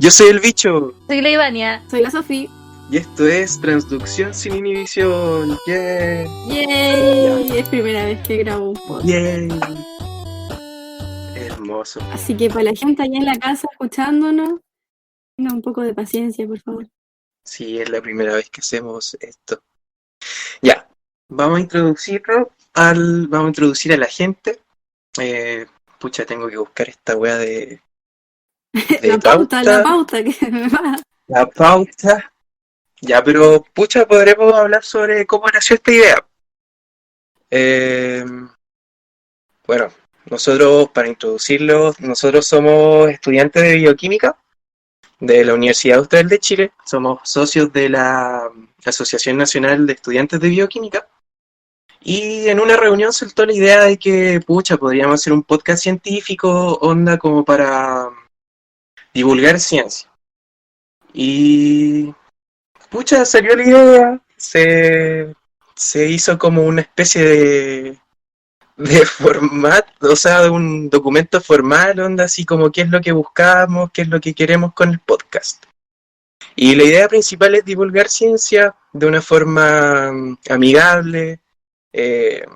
Yo soy el bicho. Soy la Ivania. Soy la Sofía. Y esto es Transducción sin Inhibición. ¡Yeah! ¡Yay! Es primera vez que grabo un podcast. ¡Yay! Hermoso. Así que para la gente allá en la casa escuchándonos, tenga un poco de paciencia, por favor. Sí, es la primera vez que hacemos esto. Ya, vamos a introducir a la gente. Pucha, tengo que buscar esta wea de La pauta que me va. La pauta. Ya, pero pucha, podremos hablar sobre cómo nació esta idea. Bueno, nosotros, para introducirlo, nosotros somos estudiantes de bioquímica de la Universidad Austral de Chile. Somos socios de la Asociación Nacional de Estudiantes de Bioquímica. Y en una reunión saltó la idea de que, pucha, podríamos hacer un podcast científico, onda como para divulgar ciencia. Y, pucha, salió la idea, se hizo como una especie de formato, o sea, de un documento formal, onda así como qué es lo que buscamos, qué es lo que queremos con el podcast. Y la idea principal es divulgar ciencia de una forma amigable, de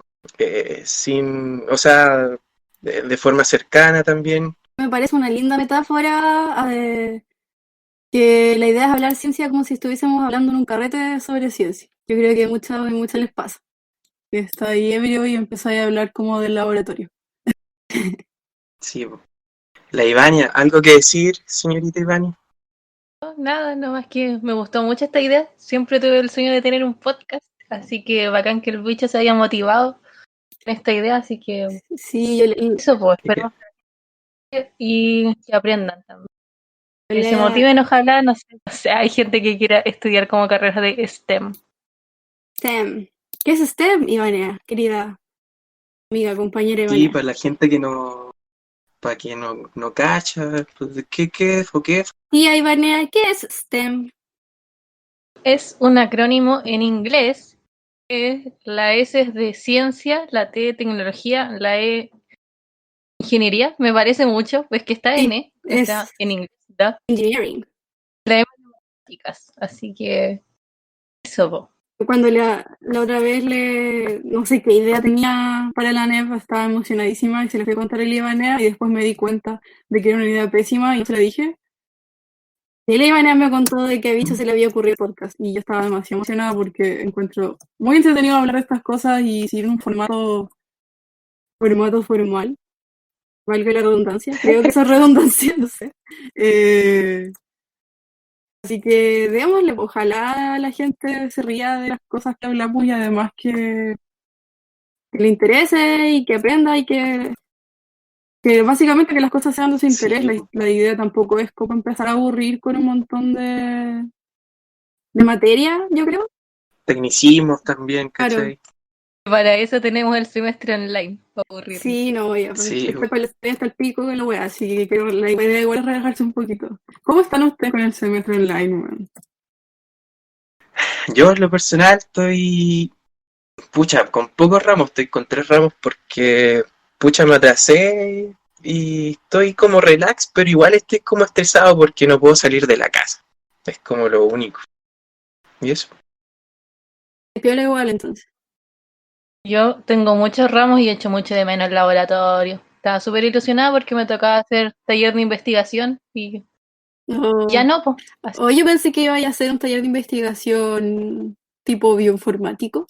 forma cercana también. Me parece una linda metáfora que la idea es hablar ciencia como si estuviésemos hablando en un carrete sobre ciencia. Yo creo que a muchos les pasa. Que está ahí ebrio y empezáis a hablar como del laboratorio. Sí. La Ivania, ¿algo que decir, señorita Ivania? Nada, nomás que me gustó mucho esta idea. Siempre tuve el sueño de tener un podcast, así que bacán que el bicho se haya motivado en esta idea, así que Sí, eso pues, espero y que aprendan también. Que se motiven, ojalá, no sé, hay gente que quiera estudiar como carrera de STEM. STEM. ¿Qué es STEM, Ivania, querida amiga, compañera Ivania? Sí, para la gente que no cacha, pues, ¿qué es o qué es? Y Ivania, ¿qué es STEM? Es un acrónimo en inglés. La S es de ciencia, la T de tecnología, la E ingeniería, me parece mucho, pues que está Sí, N, está en inglés, ¿da? Engineering. La E matemáticas, así que eso, po. Cuando la otra vez no sé qué idea tenía para la NEP, estaba emocionadísima y se le fui a contar a Ivania y después me di cuenta de que era una idea pésima y yo se la dije. Y la Ivania me contó de que a Bicho se le había ocurrido el podcast y yo estaba demasiado emocionada porque encuentro muy entretenido hablar de estas cosas y seguir un formato formal. Valga la redundancia, creo que esa es redundancia, no sé. Así que démosle, ojalá la gente se ría de las cosas que hablamos y además que le interese y que aprenda y que básicamente que las cosas sean de su interés. Sí. La idea tampoco es como empezar a aburrir con un montón de materia, yo creo. Tecnicismos también, ¿cachai? Claro. Para eso tenemos el semestre online, para aburrir. Sí, no voy a Sí. después con hasta el pico con la wea, así que creo la idea igual es relajarse un poquito. ¿Cómo están ustedes con el semestre online, man? Yo en lo personal estoy, pucha, con pocos ramos, estoy con 3 ramos porque, pucha, me atrasé y estoy como relax, pero igual estoy como estresado porque no puedo salir de la casa. Es como lo único. ¿Y eso? Piola igual entonces. Yo tengo muchos ramos y echo mucho de menos el laboratorio. Estaba súper ilusionada porque me tocaba hacer taller de investigación y ya no, pues. O yo pensé que iba a hacer un taller de investigación tipo bioinformático.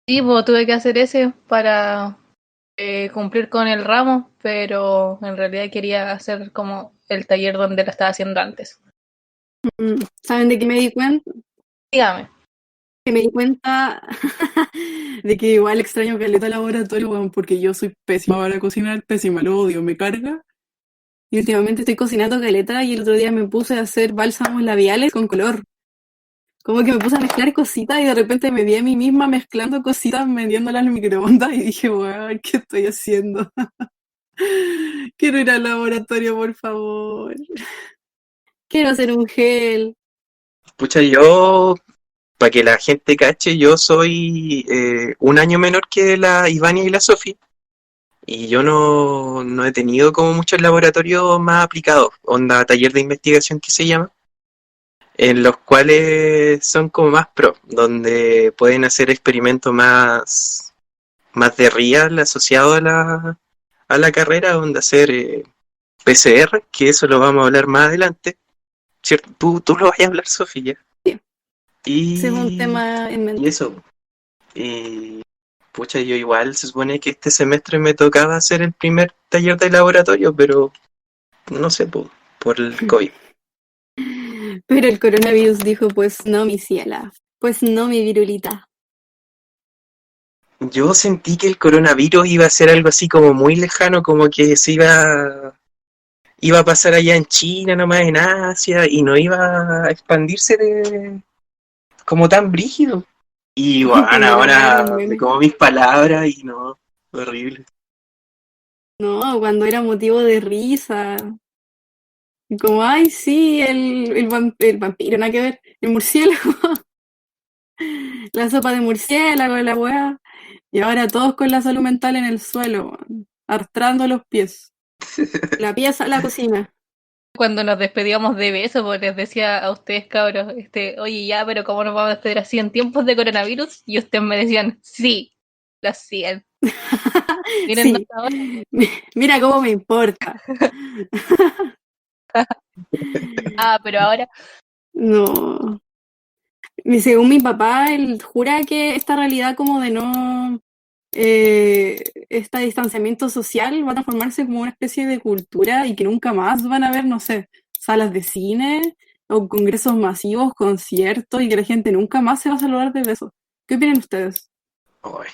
Sí, pues tuve que hacer ese para cumplir con el ramo, pero en realidad quería hacer como el taller donde lo estaba haciendo antes. ¿Saben de qué me di cuenta? Dígame. Que me di cuenta de que igual extraño caleta laboratorio, bueno, porque yo soy pésima para cocinar, pésima, lo odio, me carga. Y últimamente estoy cocinando caleta y el otro día me puse a hacer bálsamos labiales con color. Como que me puse a mezclar cositas y de repente me vi a mí misma mezclando cositas, metiéndolas al microondas y dije, weón, ¿qué estoy haciendo? Quiero ir al laboratorio, por favor. Quiero hacer un gel. Pucha, yo, para que la gente cache, yo soy un año menor que la Ivania y la Sofi. Y yo no he tenido como muchos laboratorios más aplicados, onda taller de investigación que se llama, en los cuales son como más pro, donde pueden hacer experimentos más de real asociados a la carrera, donde hacer PCR, que eso lo vamos a hablar más adelante, ¿cierto? Tú lo vas a hablar, Sofía. Sí. Ese es un Y, tema en y mente. eso. Y pucha, yo igual se supone que este semestre me tocaba hacer el primer taller de laboratorio, pero no sé, por el COVID. Pero el coronavirus dijo, pues no, mi ciela, pues no, mi virulita. Yo sentí que el coronavirus iba a ser algo así como muy lejano, como que iba a pasar allá en China, nomás en Asia, y no iba a expandirse como tan brígido. Y bueno, Como la weá de los ahora me memes. como mis palabras y no, horrible. No, cuando era motivo de risa. Como, ay, sí, el vampiro, nada que ver, el murciélago, la sopa de murciélago, la weá. Y ahora todos con la salud mental en el suelo, weón, arrastrando los pies. La pieza a la cocina. Cuando nos despedíamos de beso, pues les decía a ustedes, cabros, oye, ya, pero ¿cómo nos vamos a despedir así en tiempos de coronavirus? Y ustedes me decían, sí, lo hacían. Miren Sí, ahora. mira cómo me importa. Pero ahora, No. Según mi papá, él jura que esta realidad como de no, este distanciamiento social va a transformarse como una especie de cultura y que nunca más van a haber, no sé, salas de cine o congresos masivos, conciertos y que la gente nunca más se va a saludar de besos. ¿Qué opinan ustedes? Ay,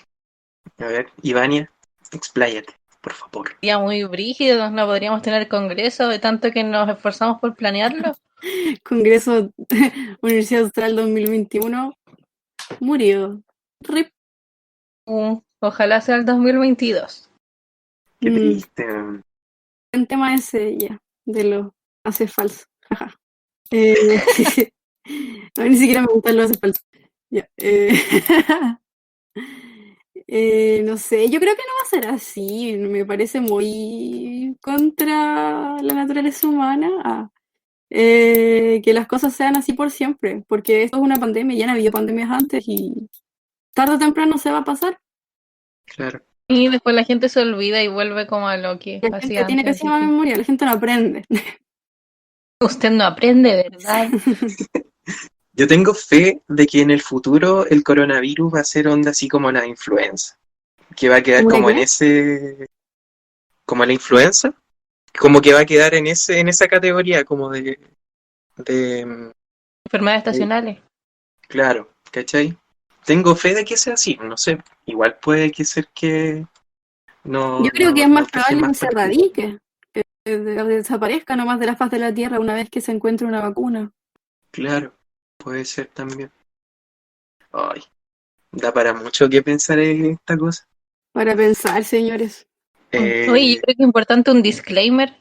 a ver, Ivania, expláyate, por favor. sería muy brígido, no podríamos tener congreso de tanto que nos esforzamos por planearlo. Congreso Universidad Austral 2021 murió. RIP. Ojalá sea el 2022. Qué Mm, triste. el tema ese ya, de lo hace falso. Jaja. Sí. A mí ni siquiera me gusta lo hace falso. Ya, no sé, yo creo que no va a ser así. Me parece muy contra la naturaleza humana que las cosas sean así por siempre, porque esto es una pandemia, ya no había pandemias antes y tarde o temprano se va a pasar. Claro. Y después la gente se olvida y vuelve como a lo que La gente hacía tiene antes. Así pésima que memoria, la gente no aprende. usted no aprende, ¿verdad? Yo tengo fe de que en el futuro el coronavirus va a ser onda así como la influenza, que va a quedar ¿Cómo la como en qué? ese, como la influenza, como que va a quedar en esa categoría como de, Enfermedades de- estacionales. claro, ¿cachai? Tengo fe de que sea así, no sé, igual puede que ser que Yo no, creo que no, es más no cache probable más que se partido. erradique, que desaparezca nomás de la faz de la Tierra una vez que se encuentre una vacuna. Claro, puede ser también. Ay, da para mucho que pensar en esta cosa. Para pensar, señores. Oye, yo Eh, creo que es importante un disclaimer.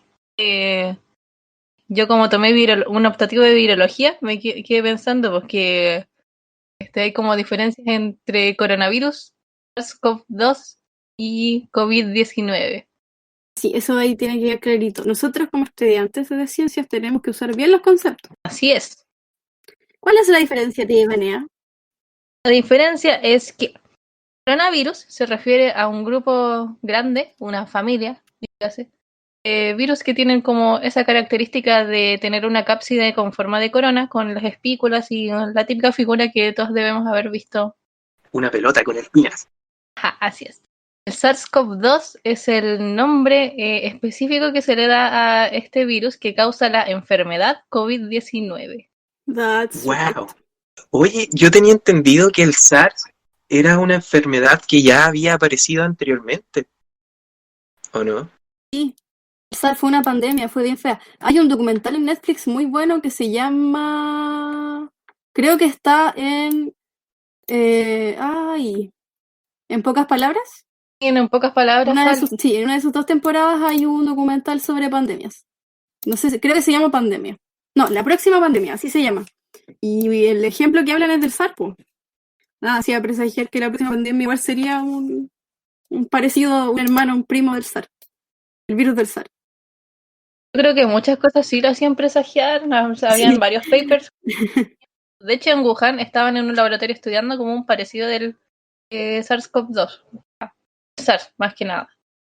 Yo como tomé un optativo de virología, me quedé pensando porque hay como diferencias entre coronavirus, SARS-CoV-2 y COVID-19. Sí, eso ahí tiene que ir clarito. Nosotros como estudiantes de ciencias tenemos que usar bien los conceptos. Así es. ¿Cuál es la diferencia, tía Ivanea? La diferencia es que coronavirus se refiere a un grupo grande, una familia, dígase, virus que tienen como esa característica de tener una cápside con forma de corona, con las espículas y la típica figura que todos debemos haber visto. una pelota con espinas. Ajá, así es. El SARS-CoV-2 es el nombre específico que se le da a este virus que causa la enfermedad COVID-19. That's right. ¡Wow! Oye, yo tenía entendido que el SARS era una enfermedad que ya había aparecido anteriormente, ¿o no? Sí, el SARS fue una pandemia, fue bien fea. Hay un documental en Netflix muy bueno que se llama... Creo que está en... en pocas palabras. Y en pocas palabras, ¿cuál? Sí, en una de sus dos temporadas hay un documental sobre pandemias. No sé, creo que se llama Pandemia. No, la próxima pandemia, así se llama. Y el ejemplo que hablan es del SARS, po. Nada, hacía presagiar que la próxima pandemia igual sería un parecido, un hermano, un primo del SARS, el virus del SARS. Yo creo que muchas cosas sí lo hacían presagiar, o sea, habían Sí. varios papers. De hecho, en Wuhan estaban en un laboratorio estudiando como un parecido del SARS-CoV-2. SARS, más que nada.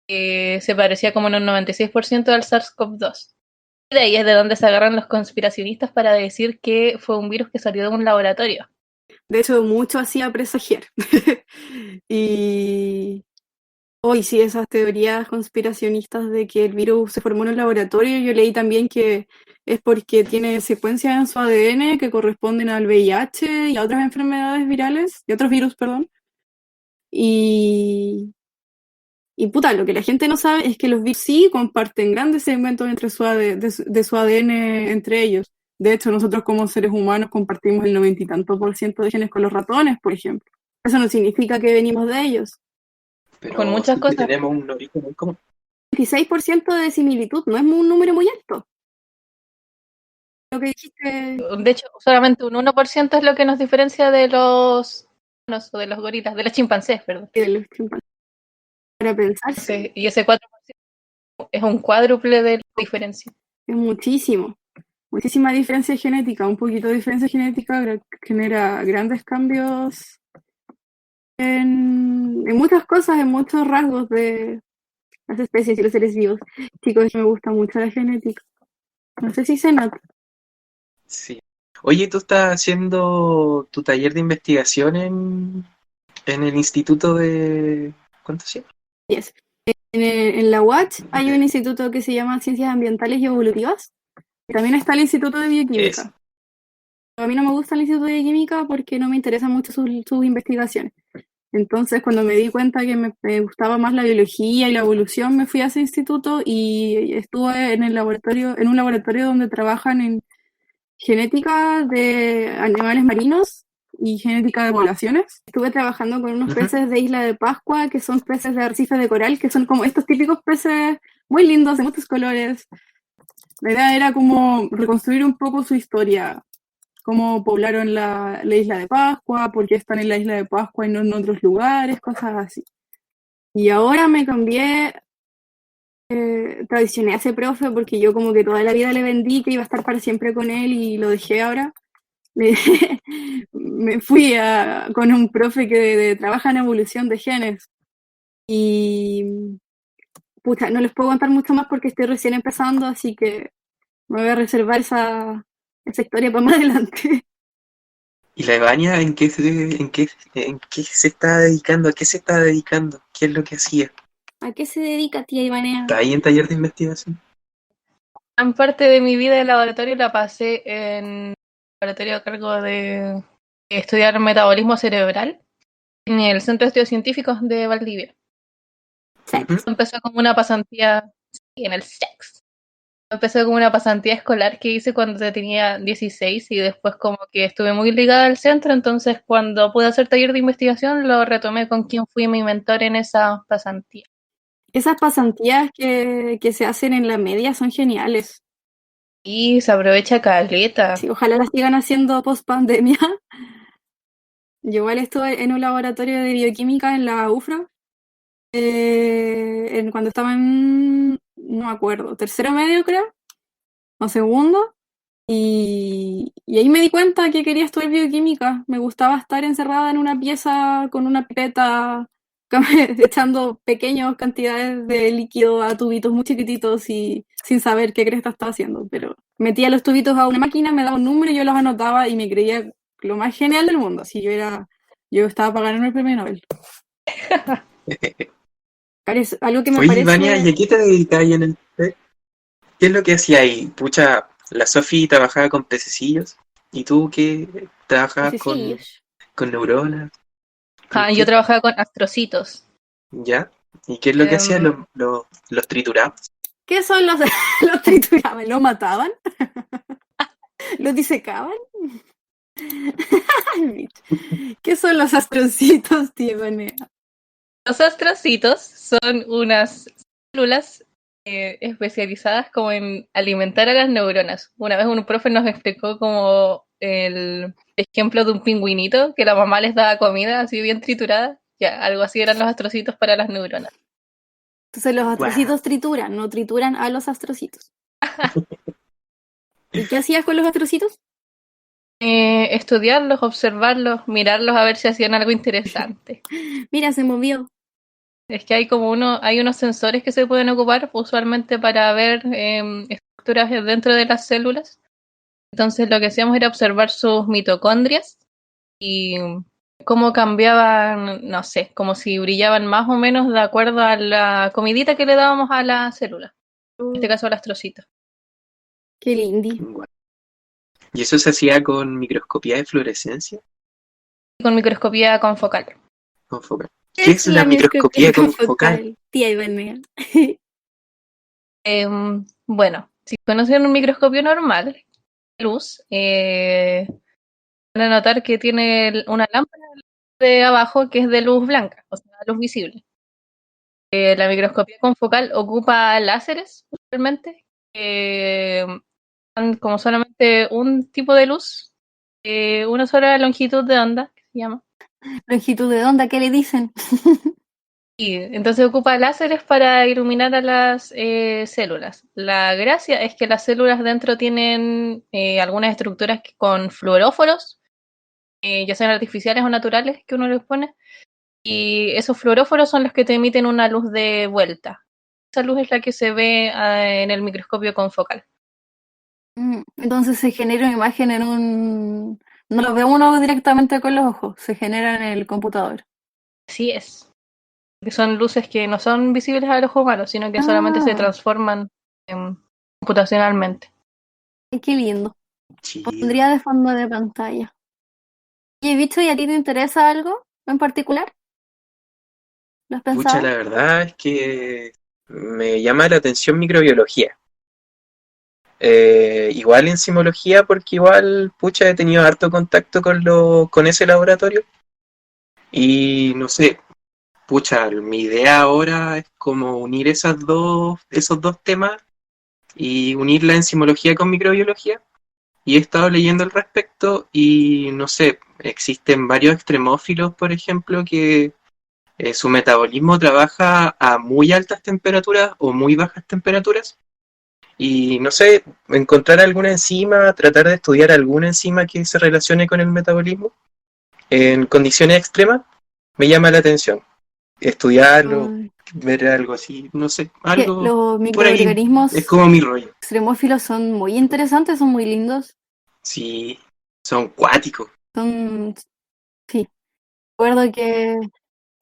Se parecía como en un 96% del SARS-CoV-2. Y de ahí es de donde se agarran los conspiracionistas para decir que fue un virus que salió de un laboratorio. De hecho, mucho hacía presagiar. Y hoy sí, esas teorías conspiracionistas de que el virus se formó en un laboratorio, yo leí también que es porque tiene secuencias en su ADN que corresponden al VIH y a otras enfermedades virales, y otros virus, perdón. Y puta, lo que la gente no sabe es que los virus sí comparten grandes segmentos entre de su ADN entre ellos. De hecho, nosotros como seres humanos compartimos el 90 y tanto por ciento de genes con los ratones, por ejemplo. Eso no significa que venimos de ellos. Con Pero muchas sí que cosas. tenemos un origen muy común. 26% de similitud no es un número muy alto. Lo que dijiste De hecho, solamente un 1% es lo que nos diferencia de los humanos o de los gorilas, de los chimpancés, perdón. de los chimpancés, para pensarse, Y ese 4% es un cuádruple de diferencia. es muchísimo. Muchísima diferencia genética. Un poquito de diferencia genética genera grandes cambios en muchas cosas, en muchos rasgos de las especies y los seres vivos. Chicos, es que me gusta mucho la genética. No sé si se nota. Sí. Oye, tú estás haciendo tu taller de investigación en el instituto de... ¿Cuánto se llama? Yes. En la UACH hay un instituto que se llama Ciencias Ambientales y Evolutivas. Y también está el Instituto de Bioquímica. Eso. A mí no me gusta el Instituto de Química porque no me interesan mucho sus investigaciones. Entonces, cuando me di cuenta que me gustaba más la biología y la evolución, me fui a ese instituto y estuve en un laboratorio donde trabajan en genética de animales marinos y genética de poblaciones. Estuve trabajando con unos peces de Isla de Pascua, que son peces de arrecifes de coral, que son como estos típicos peces muy lindos, de muchos colores. La idea era como reconstruir un poco su historia, cómo poblaron la isla de Pascua, por qué están en la isla de Pascua y no en otros lugares, cosas así. Y ahora me cambié, traicioné a ese profe porque yo como que toda la vida le vendí que iba a estar para siempre con él y lo dejé ahora. Me fui con un profe que trabaja en evolución de genes y pucha, no les puedo contar mucho más porque estoy recién empezando, así que me voy a reservar esa historia para más adelante. ¿Y la Evania en qué se está dedicando? ¿A qué se está dedicando? ¿Qué es lo que hacía? ¿A qué se dedica tía Ivanea? ¿Está ahí en taller de investigación? Gran parte de mi vida de laboratorio la pasé en laboratorio a cargo de estudiar metabolismo cerebral en el Centro de Estudios Científicos de Valdivia. Ujú. Empezó como una pasantía en el SEX. Empecé como una pasantía escolar que hice cuando tenía 16 y después como que estuve muy ligada al centro, entonces cuando pude hacer taller de investigación lo retomé con quien fui mi mentor en esa pasantía. Esas pasantías que se hacen en la media son geniales. Y se aprovecha caleta. Sí, ojalá las sigan haciendo post pandemia. Yo igual estuve en un laboratorio de bioquímica en la UFRO, cuando estaba no me acuerdo, tercero medio creo, o segundo, y ahí me di cuenta que quería estudiar bioquímica. Me gustaba estar encerrada en una pieza con una pipeta, echando pequeñas cantidades de líquido a tubitos muy chiquititos y sin saber qué cresta estaba haciendo. Pero metía los tubitos a una máquina, me daba un número, yo los anotaba y me creía lo más genial del mundo. Así yo estaba para ganar el premio Nobel. Algo que me Oye, Ivania, ¿y parece... a qué te dedicas ahí en el TEC? ¿Qué es lo que hacía ahí? Pucha, la Sofi trabajaba con pececillos. ¿Y tú qué trabajabas con neuronas? ¿Con Yo qué? trabajaba con astrocitos. ¿Ya? ¿Y qué es lo que hacían los triturados? ¿Qué son los, los trituraban? ¿Los mataban? ¿Los disecaban? ¿Qué son los astrocitos, tío Vanea? Los astrocitos son unas células especializadas como en alimentar a las neuronas. Una vez un profe nos explicó como el ejemplo de un pingüinito que la mamá les daba comida así bien triturada Ya, algo así eran los astrocitos para las neuronas. Entonces los Wow. astrocitos trituran, no trituran a los astrocitos. ¿Y qué hacías con los astrocitos? Estudiarlos, observarlos, mirarlos a ver si hacían algo interesante. Mira, se movió. Es que hay unos sensores que se pueden ocupar usualmente para ver estructuras dentro de las células. Entonces lo que hacíamos era observar sus mitocondrias y cómo cambiaban, no sé, como si brillaban más o menos de acuerdo a la comidita que le dábamos a la célula, en este caso al astrocito. Qué lindi. Wow. ¿Y eso se hacía con microscopía de fluorescencia? Con microscopía confocal. Confocal. ¿Qué es la microscopía confocal? Tía Iván. Bueno, si conocen un microscopio normal, luz, van a notar que tiene una lámpara de abajo que es de luz blanca, o sea, luz visible. La microscopía confocal ocupa láseres, usualmente, dan como solamente un tipo de luz, una sola longitud de onda, que se llama. Longitud de onda, ¿qué le dicen? Y entonces ocupa láseres para iluminar a las células. La gracia es que las células dentro tienen algunas estructuras con fluoróforos, ya sean artificiales o naturales, que uno les pone, y esos fluoróforos son los que te emiten una luz de vuelta. Esa luz es la que se ve en el microscopio confocal. Entonces se genera una imagen en un... No lo ve uno directamente con los ojos, se genera en el computador. Así es. Que son luces que no son visibles al ojo humano, sino que solamente se transforman computacionalmente. Ay, qué lindo. Chido. Pondría de fondo de pantalla. ¿Y visto y a ti te interesa algo en particular? ¿Lo has Pucha, pensado? la verdad es que me llama la atención microbiología. Igual enzimología, porque igual, pucha, he tenido harto contacto con ese laboratorio. Y no sé, pucha, mi idea ahora es como unir esos dos temas y unir la enzimología con microbiología. Y he estado leyendo al respecto y no sé, existen varios extremófilos, por ejemplo, que su metabolismo trabaja a muy altas temperaturas o muy bajas temperaturas. Y no sé, encontrar alguna enzima, tratar de estudiar alguna enzima que se relacione con el metabolismo en condiciones extremas, me llama la atención. Estudiarlo, Ay, ver algo así, no sé, que algo los por ahí. Es microorganismos como mi rollo. extremófilos son muy interesantes, son muy lindos. Sí, son cuáticos. Son, sí, recuerdo que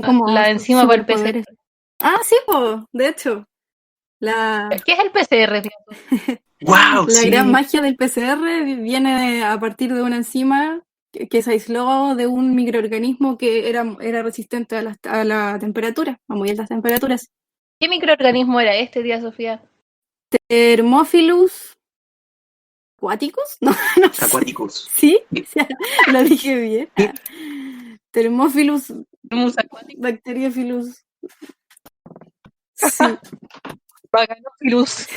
como La enzima para el PCR. superpoderes. Ah, sí, po, de hecho. La, ¿Qué es el PCR, tío? ¡Wow! la gran Sí. magia del PCR viene a partir de una enzima que se aisló de un microorganismo que era resistente a la temperatura, a muy altas temperaturas. ¿Qué microorganismo era este, tía Sofía? Thermophilus aquaticus, no, no sé. Acuáticos. ¿Sí? Lo dije bien. Thermophilus Humus aquatic, bacteriophilus. Sí. Paganophilus.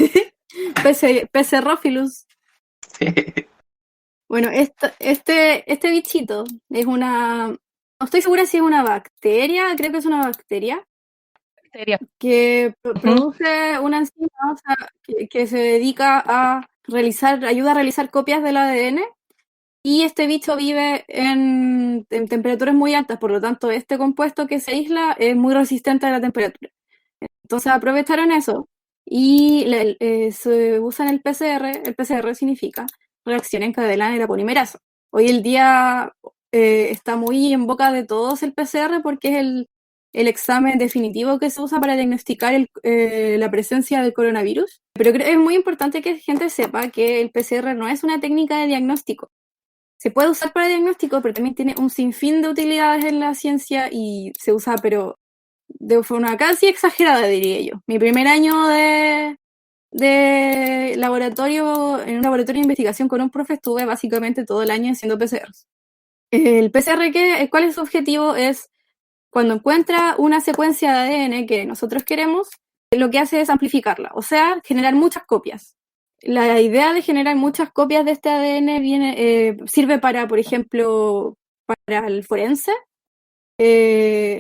Pcerrophilus. Bueno, este bichito es una... No estoy segura si es una bacteria, creo que es una bacteria, Bacteria. que produce una enzima, o sea, que se dedica a ayuda a realizar copias del ADN, y este bicho vive en temperaturas muy altas, por lo tanto, este compuesto que se aísla es muy resistente a la temperatura. Entonces aprovecharon eso y se usa en el PCR significa reacción en cadena de la polimerasa. Hoy el día está muy en boca de todos el PCR porque es el examen definitivo que se usa para diagnosticar la presencia del coronavirus. Pero creo que es muy importante que la gente sepa que el PCR no es una técnica de diagnóstico. Se puede usar para diagnóstico, pero también tiene un sinfín de utilidades en la ciencia y se usa, pero de forma casi exagerada, diría yo. Mi primer año de laboratorio, en un laboratorio de investigación con un profe, estuve básicamente todo el año haciendo PCRs. El PCR, ¿cuál es su objetivo? Es cuando encuentra una secuencia de ADN que nosotros queremos, lo que hace es amplificarla, o sea, generar muchas copias. La idea de generar muchas copias de este ADN sirve para, por ejemplo, para el forense,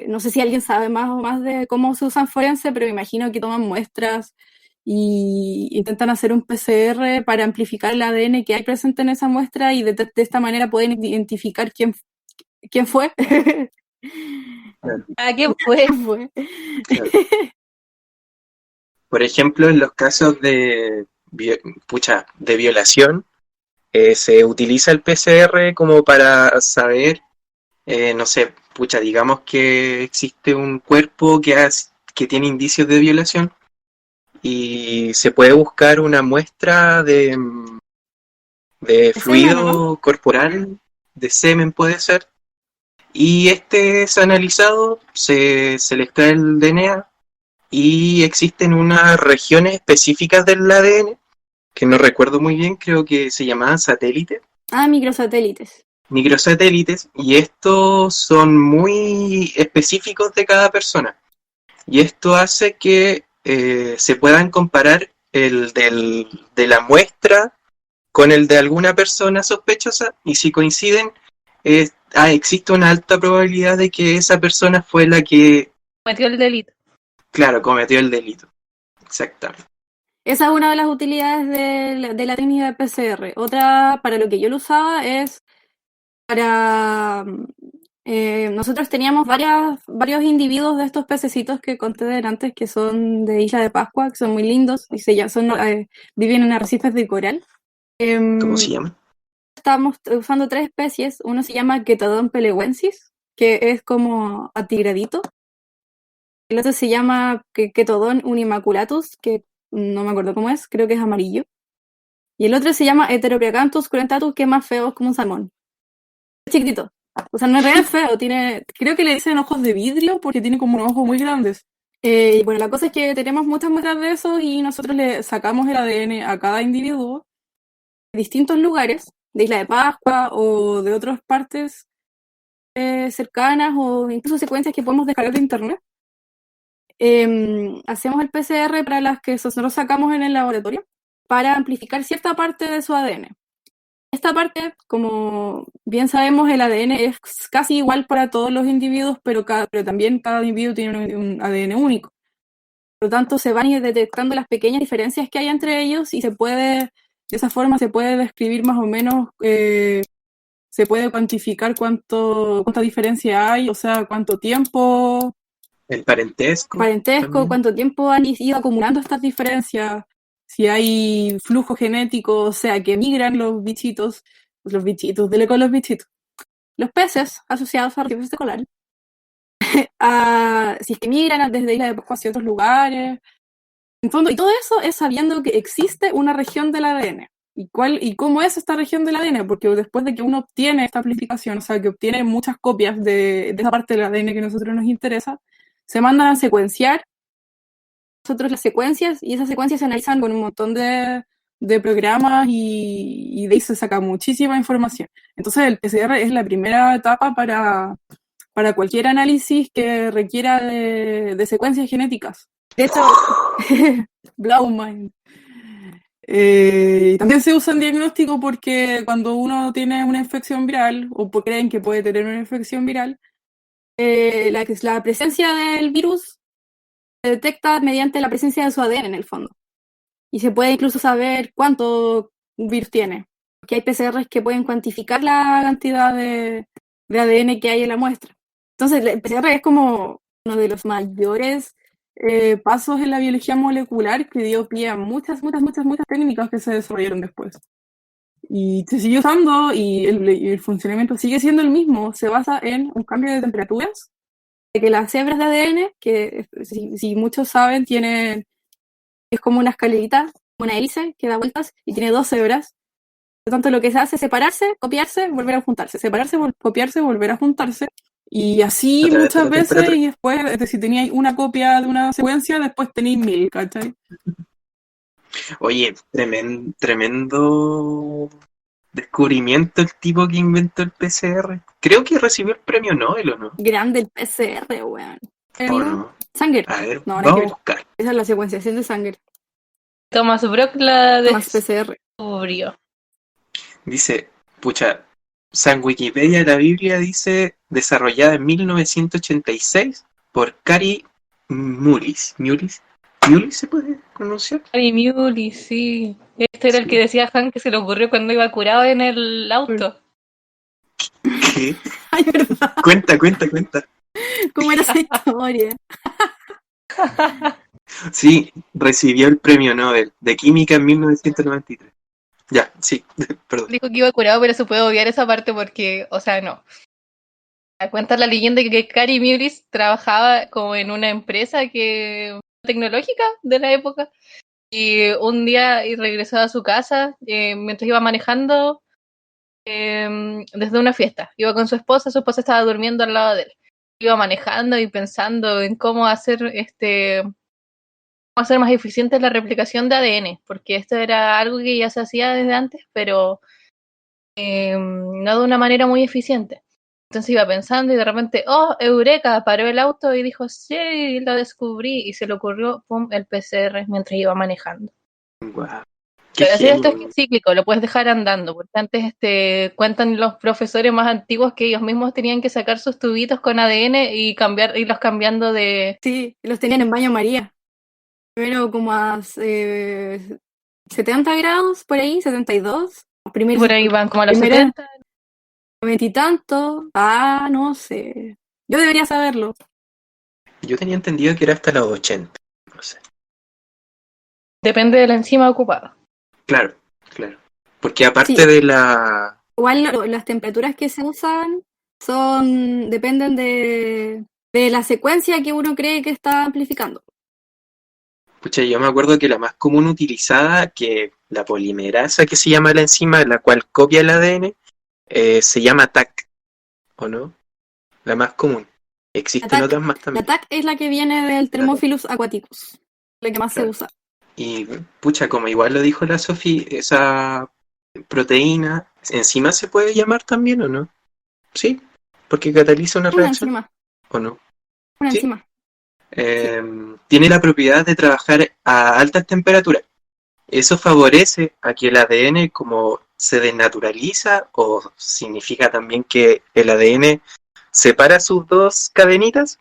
No sé si alguien sabe más o más de cómo se usan forense, pero me imagino que toman muestras y intentan hacer un PCR para amplificar el ADN que hay presente en esa muestra y de esta manera pueden identificar quién fue. Claro, ¿A quién fue? ¿Quién fue? claro. Por ejemplo, en los casos de violación, se utiliza el PCR como para saber, no sé, digamos que existe un cuerpo que tiene indicios de violación y se puede buscar una muestra de ¿Es semen o no? fluido corporal, de semen puede ser, y este es analizado, se le extrae el DNA y existen unas regiones específicas del ADN, que no recuerdo muy bien, creo que se llamaban satélites, Ah, microsatélites. microsatélites, y estos son muy específicos de cada persona. Y esto hace que se puedan comparar de la muestra con el de alguna persona sospechosa, y si coinciden, existe una alta probabilidad de que esa persona fue la que, Cometió el delito. claro, cometió el delito. Exactamente. Esa es una de las utilidades de la técnica de PCR. Otra, para lo que yo lo usaba, es para... nosotros teníamos varios individuos de estos pececitos que conté antes, que son de Isla de Pascua, que son muy lindos, y viven en arrecifes de coral. ¿Cómo se llama? Estábamos usando 3 especies. Uno se llama Chaetodon pelewensis, que es como atigradito. El otro se llama Chaetodon unimaculatus, que no me acuerdo cómo es, creo que es amarillo. Y el otro se llama Heteropreacanthus cruentatus, que es más feo, es como un salmón. Es chiquitito. O sea, no es real feo, creo que le dicen ojos de vidrio porque tiene como unos ojos muy grandes. Y bueno, la cosa es que tenemos muchas muestras de eso y nosotros le sacamos el ADN a cada individuo de distintos lugares, de Isla de Pascua o de otras partes cercanas o incluso secuencias que podemos descargar de internet. Hacemos el PCR para las que nosotros sacamos en el laboratorio para amplificar cierta parte de su ADN. Esta parte, como bien sabemos, el ADN es casi igual para todos los individuos, pero también cada individuo tiene un ADN único. Por lo tanto, se van a ir detectando las pequeñas diferencias que hay entre ellos y de esa forma se puede describir más o menos, se puede cuantificar cuánta diferencia hay, o sea, cuánto tiempo, El parentesco también. cuánto tiempo han ido acumulando estas diferencias, si hay flujo genético, o sea, que migran los bichitos, dele con los bichitos. Los peces asociados a arrecifes de coral, si es que migran desde Isla de Pascua hacia otros lugares. En fondo, y todo eso es sabiendo que existe una región del ADN. ¿Y cómo es esta región del ADN? Porque después de que uno obtiene esta amplificación, o sea, que obtiene muchas copias de esa parte del ADN que a nosotros nos interesa, se mandan a secuenciar nosotros las secuencias y esas secuencias se analizan con un montón de programas y de ahí se saca muchísima información. Entonces el PCR es la primera etapa para cualquier análisis que requiera de secuencias genéticas. De hecho, blow mind. También se usa en diagnóstico porque cuando uno tiene una infección viral o creen que puede tener una infección viral, la presencia del virus se detecta mediante la presencia de su ADN en el fondo. Y se puede incluso saber cuánto virus tiene. Porque hay PCRs que pueden cuantificar la cantidad de ADN que hay en la muestra. Entonces, el PCR es como uno de los mayores pasos en la biología molecular que dio pie a muchas técnicas que se desarrollaron después. Y se sigue usando y el funcionamiento sigue siendo el mismo. Se basa en un cambio de temperaturas, de que las hebras de ADN, que si muchos saben, es como una escalerita, una hélice que da vueltas y tiene 2 hebras. Por lo tanto, lo que se hace es separarse, copiarse, volver a juntarse. Separarse, copiarse, volver a juntarse. Y así A través de muchas la veces, temperatura. y después, si teníais una copia de una secuencia, después tenéis 1000, ¿cachai? Oye, tremendo descubrimiento el tipo que inventó el PCR. Creo que recibió el premio Nobel, ¿o no? Grande el PCR, weón. ¿O no? Sanger. A ver, No, vamos a buscar. esa es la secuenciación de Sanger. Thomas Brock la Más PCR. descubrió. Dice, San Wikipedia, la Biblia dice desarrollada en 1986 por Kari Mullis. ¿Mullis se puede pronunciar? Harry Muley, sí. Este era el Sí. que decía Han que se le ocurrió cuando iba curado en el auto. ¿Qué? Ay, verdad. Cuenta. ¿Cómo era esa historia? Sí, recibió el premio Nobel de Química en 1993. Ya, sí, perdón. Dijo que iba curado, pero se puede obviar esa parte porque, o sea, no. Cuenta la leyenda que Kari Mullis trabajaba como en una empresa tecnológica de la época y un día regresó a su casa mientras iba manejando desde una fiesta. Iba con su esposa estaba durmiendo al lado de él. Iba manejando y pensando en cómo hacer más eficiente la replicación de ADN, porque esto era algo que ya se hacía desde antes, pero no de una manera muy eficiente. Entonces iba pensando y de repente, ¡oh, eureka! Paró el auto y dijo, sí, lo descubrí. Y se le ocurrió, pum, el PCR mientras iba manejando. Guau, qué Pero así esto es genio. cíclico, lo puedes dejar andando, porque antes cuentan los profesores más antiguos que ellos mismos tenían que sacar sus tubitos con ADN y irlos cambiando de... Sí, los tenían en baño María. Primero como a 70 grados, por ahí, 72. Primero, Por ahí van como a los primero 70. 90 y tanto. Ah, no sé. Yo debería saberlo. Yo tenía entendido que era hasta los 80. No sé. Depende de la enzima ocupada. Claro. Porque aparte Sí. de la... Igual las temperaturas que se usan dependen de la secuencia que uno cree que está amplificando. Pucha, yo me acuerdo que la más común utilizada, que la polimerasa que se llama la enzima, la cual copia el ADN, se llama TAC, ¿o no? La más común. Existen otras más La también. TAC es la que viene del La TAC. Thermophilus aquaticus, la que más Claro. se usa. Y pucha, como igual lo dijo la Sofi, esa proteína, ¿enzima se puede llamar también o no? Sí, porque cataliza una Una reacción, enzima, ¿o no? una Sí. enzima. Tiene la propiedad de trabajar a altas temperaturas. Eso favorece a que el ADN como se desnaturaliza o significa también que el ADN separa sus dos cadenitas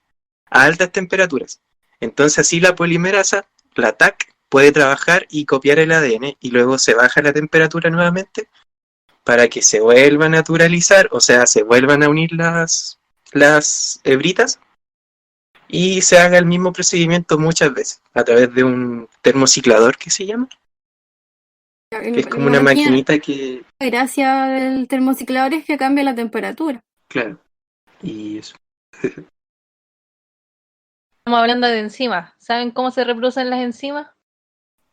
a altas temperaturas. Entonces así la polimerasa, la TAC, puede trabajar y copiar el ADN y luego se baja la temperatura nuevamente para que se vuelva a naturalizar, o sea, se vuelvan a unir las hebritas y se haga el mismo procedimiento muchas veces a través de un termociclador que se llama, que es como una maquinita que, La gracia del termociclador es que cambia la temperatura. claro, y eso. Estamos hablando de enzimas. ¿Saben cómo se reproducen las enzimas?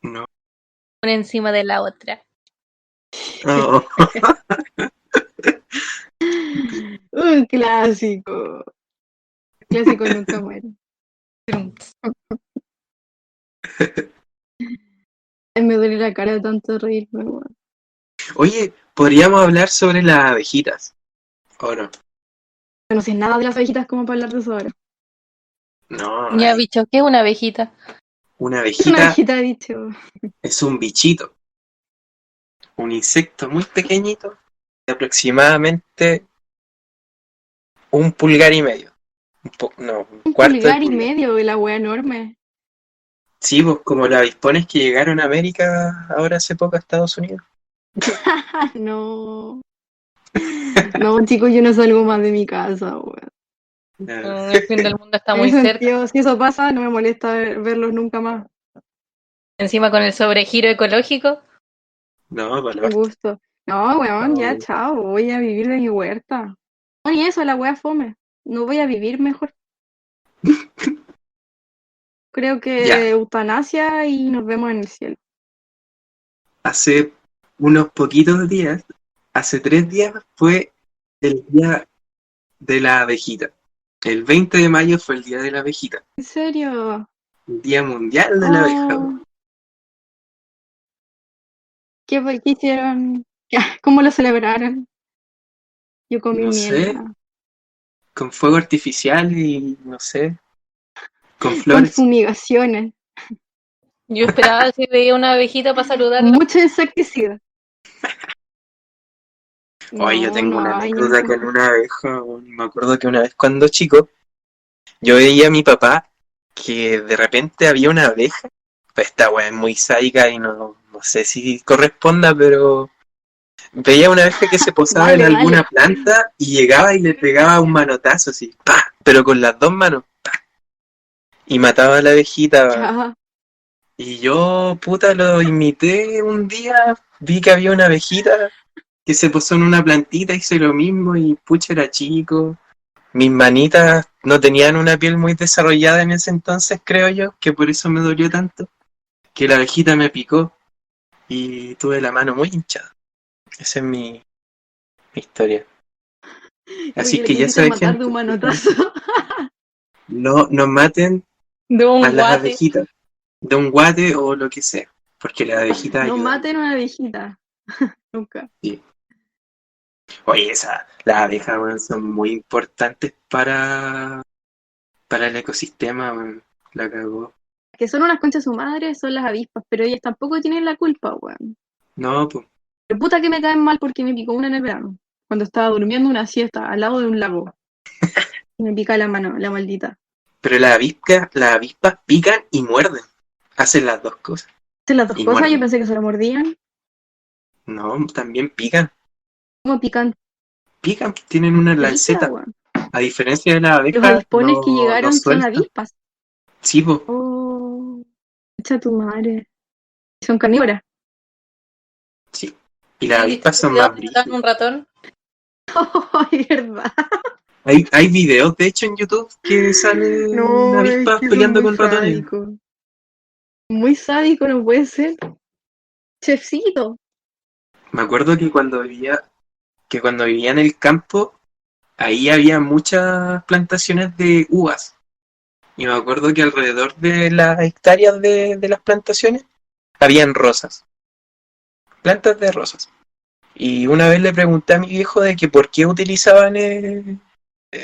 No. Una encima de la otra. Oh. Un clásico. El clásico nunca muere. Ay, me duele la cara de tanto reírme, weón. Oye, podríamos hablar sobre las abejitas, ¿o no? No sé nada de las abejitas como para hablar de eso ahora. No, Ya, hay bicho, ¿qué es una abejita? una Una abejita abejita ha dicho. es un bichito, un insecto muy pequeñito, de aproximadamente un pulgar y medio. Un Un cuarto de pulgar y pulgar. medio de la wea enorme. Sí, pues como los avispones que llegaron a América ahora hace poco a Estados Unidos. No. No, chicos, yo no salgo más de mi casa, weón. El fin del mundo está En muy ese cerca. sentido, si eso pasa, no me molesta verlos nunca más. Encima con el sobregiro ecológico. No, para Un gusto. No, weón, ya, no. chao. Voy a vivir de mi huerta. No, y eso, la wea fome. No voy a vivir mejor. Creo que Ya, eutanasia y nos vemos en el cielo. hace unos poquitos días, hace 3 días fue el día de la abejita. El 20 de mayo fue el día de la abejita. ¿En serio? El día mundial de la abeja. Oh, ¿qué hicieron? ¿Cómo lo celebraron? Yo comí No miel. sé, con fuego artificial y no sé, con Con flores. fumigaciones. Yo esperaba si veía una abejita para saludarla. Mucho insecticida. Oye, yo No, tengo no una hay anécdota eso. con una abeja, weón. Me acuerdo que una vez cuando chico, yo veía a mi papá que de repente había una abeja. Pues esta weá es muy sádica y no sé si corresponda, pero veía una abeja que se posaba en Dale, alguna dale. planta y llegaba y le pegaba un manotazo así, ¡pa! Pero con las dos manos, y mataba a la abejita, weón. Ya. Y yo, puta, lo imité un día, vi que había una abejita que se posó en una plantita, hice lo mismo y pucha, era chico. Mis manitas no tenían una piel muy desarrollada en ese entonces, creo yo, que por eso me dolió tanto, que la abejita me picó y tuve la mano muy hinchada. Esa es mi historia. Así Porque le que ya quisiste sabe, matar de un gente, manotazo. no maten De a un las guate. abejitas de un guate o lo que sea, porque las abejitas No ayudan. maten a una viejita. Nunca. Sí. Oye, las abejas, weón, son muy importantes para el ecosistema, weón. La cagó. Que son unas conchas su madre, son las avispas, pero ellas tampoco tienen la culpa, weón. No, pues. Pero puta que me caen mal porque me picó una en el verano. Cuando estaba durmiendo una siesta al lado de un lago. Y me pica la mano, la maldita. Pero las avispas pican y muerden. Hacen las dos cosas. Hacen las dos Y cosas, yo muerden. pensé que se la mordían. No, también pican. ¿Cómo pican? Pican, tienen una Brígida, lanceta. weón. A diferencia de las Los abejas, avispones que no llegaron son sueltan. avispas. Sí, po. Oh, echa tu madre. Son carnívoras. Sí. Y las ¿Has visto avispas el son video más donde matan brígidas. un ratón? Ay, verdad. Hay videos, de hecho, en YouTube que salen No, es avispas que son peleando muy con ratones. sádicos. Muy sádico, no puede ser. Chefcito. Me acuerdo que cuando vivía en el campo, ahí había muchas plantaciones de uvas. Y me acuerdo que alrededor de las hectáreas de las plantaciones habían rosas, plantas de rosas. Y una vez le pregunté a mi viejo de que por qué utilizaban,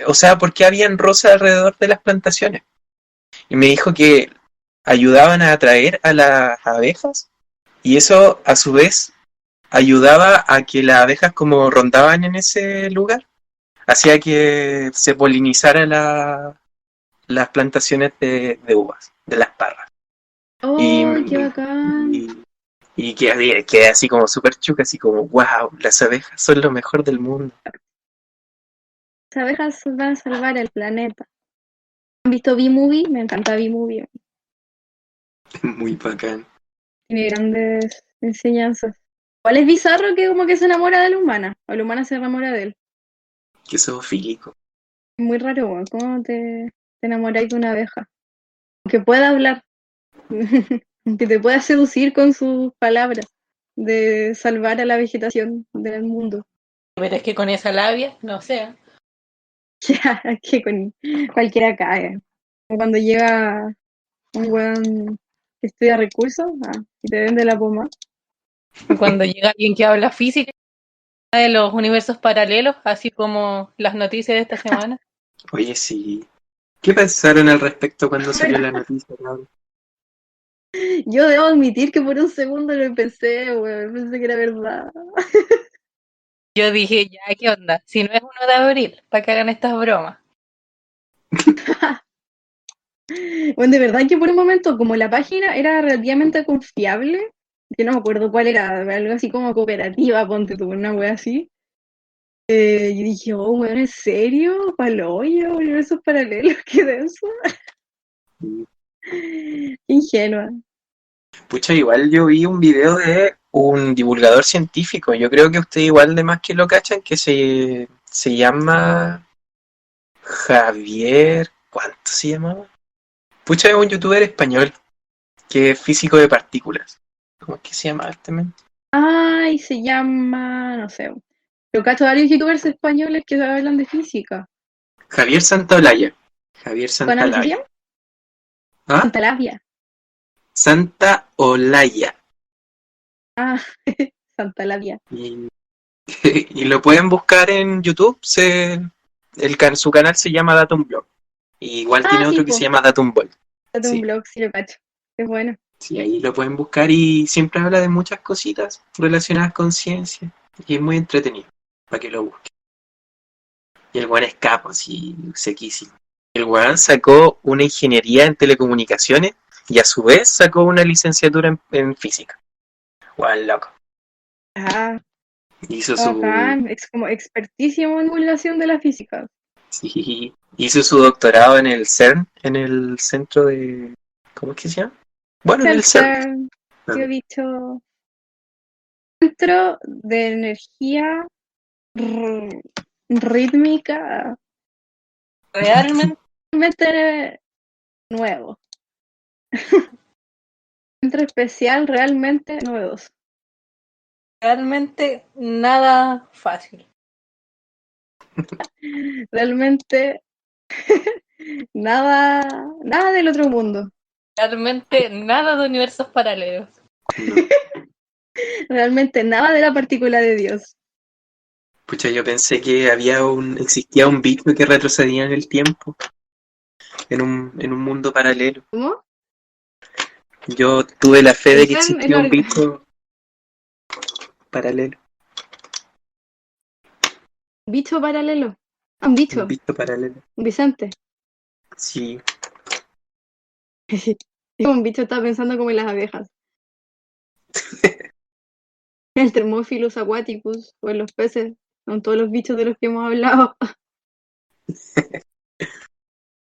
o sea, por qué habían rosas alrededor de las plantaciones. Y me dijo que ayudaban a atraer a las abejas y eso a su vez ayudaba a que las abejas como rondaban en ese lugar, hacía que se polinizara las plantaciones de uvas, de las parras. Y, ¡Oh, qué bacán! y, y quedé así como súper chuca, así como, wow, las abejas son lo mejor del mundo. Las abejas van a salvar el planeta. ¿Han visto B-Movie? Me encanta B-Movie. Muy bacán. Tiene grandes enseñanzas. ¿Cuál es bizarro que como que se enamora de la humana? O la humana se enamora de él. Que zoofílico. Es muy raro, weón. ¿Cómo te enamoráis de una abeja? Que pueda hablar. Que te pueda seducir con sus palabras. De salvar a la vegetación del mundo. Pero es que con esa labia, no sé. Ya, que con cualquiera cae. Como cuando llega un weón que estudia recursos y te vende la poma. Cuando llega alguien que habla física de los universos paralelos, así como las noticias de esta semana. Oye, sí. ¿Qué pensaron al respecto cuando salió la noticia, cabrón? Yo debo admitir que por un segundo lo pensé, weón. Pensé que era verdad. Yo dije, ya, ¿qué onda? Si no es 1 de abril, para que hagan estas bromas. Bueno, de verdad que por un momento, como la página era relativamente confiable, que no me acuerdo cuál era, algo así como cooperativa, ponte tú, una wea así. Yo dije, oh, weón, ¿en serio? ¿Paloyo? ¿Universos paralelos? ¿Qué denso? Ingenua. Pucha, igual yo vi un video de un divulgador científico. Yo creo que usted igual de más que lo cachan, que se llama Javier. ¿Cuánto se llamaba? Pucha, es un youtuber español que es físico de partículas. ¿Cómo es que se llama este men? Ay, se llama, no sé. Pero cacho varios youtubers españoles que hablan de física. Javier Santaolalla. Javier ¿Tu canal así se Santaolalla. llama? ¿Ah? Santa Labia. Santa Olaya. Ah, Santa Labia. Y, y lo pueden buscar en YouTube. Su canal se llama Datum Blog. Y igual Ah, tiene sí, otro que se po. llama Datum Ball. Date un Sí, blog, sí lo cacho. Es bueno. sí, ahí lo pueden buscar y siempre habla de muchas cositas relacionadas con ciencia. Y es muy entretenido. para que lo busque. Y el weón es capo, así, sequísimo. El weón sacó una ingeniería en telecomunicaciones y a su vez sacó una licenciatura en física. Weón, loco. Ah, Hizo su, bacán. Es como expertísimo en divulgación de la física. sí, hizo su doctorado en el CERN, en el centro de... ¿Cómo es que se llama? Bueno, en el CERN. Yo he dicho centro de energía rítmica realmente nuevo. Centro especial realmente novedoso. Realmente nada fácil. Realmente nada del otro mundo. Realmente nada de universos paralelos. No. Realmente nada de la partícula de Dios. Pucha, yo pensé que existía un Bitcoin que retrocedía en el tiempo, en un mundo paralelo. ¿Cómo? Yo tuve la fe de que El CERN es existía un Bitcoin paralelo, bicho paralelo. Un bicho. un Bitcoin paralelo. Un Vicente. Sí, Un bicho está pensando como en las abejas. El Thermophilus aquaticus o en los peces. Son todos los bichos de los que hemos hablado.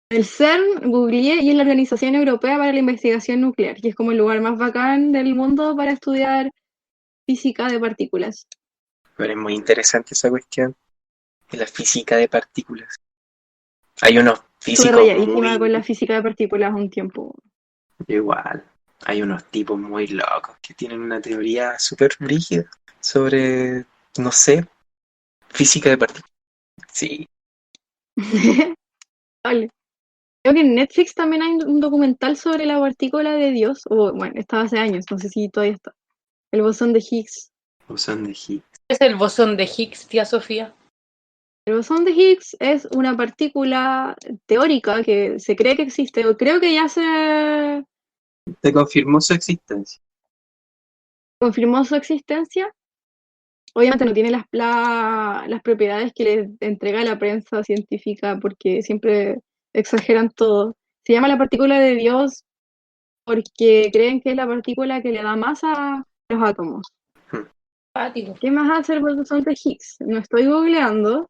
El CERN, googleé, y es la Organización Europea para la Investigación Nuclear, que es como el lugar más bacán del mundo para estudiar física de partículas. pero es muy interesante esa cuestión de la física de partículas. Hay unos Estuve físicos rayadísima con la muy física de partículas un tiempo. igual. Hay unos tipos muy locos que tienen una teoría súper rígida sobre, no sé, física de partículas. Sí, Vale. Creo que en Netflix también hay un documental sobre la partícula de Dios, o bueno, estaba hace años, no sé si todavía está. El bosón de Higgs. bosón de Higgs. ¿Qué es el bosón de Higgs, tía Sofía? El bosón de Higgs es una partícula teórica que se cree que existe, o creo que ya se Te confirmó su existencia. confirmó su existencia. Obviamente no tiene las propiedades que le entrega la prensa científica porque siempre exageran todo. Se llama la partícula de Dios porque creen que es la partícula que le da masa a los átomos. Fático. ¿Qué más hace el bosón de Higgs? No estoy googleando.